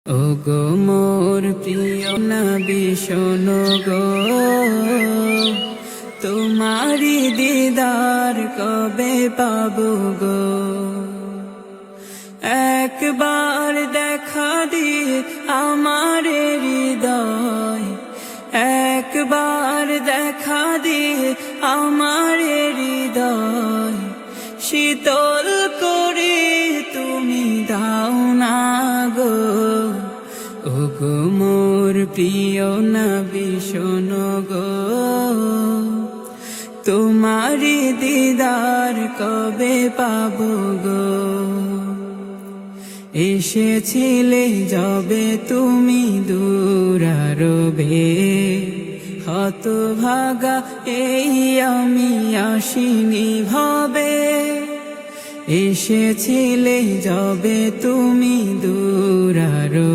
ও গো মোর প্রিয় নবী শোনো গো, তোমারি দিদার কবে পাবো গো। একবার দেখা দিয়ে আমার হৃদয়, একবার দেখা দিয়ে আমার হৃদয় শীতল করে তুমি দাও না গো। ও গো মোর প্রিয় নবী শোনো গো, তোমারি দিদার কবে পাবো গো। এসেছিলে যবে তুমি দূরারবে, হতভাগা এই আমি আসিনি ভবে। এসেছিলে যবে তুমি দূরারবে।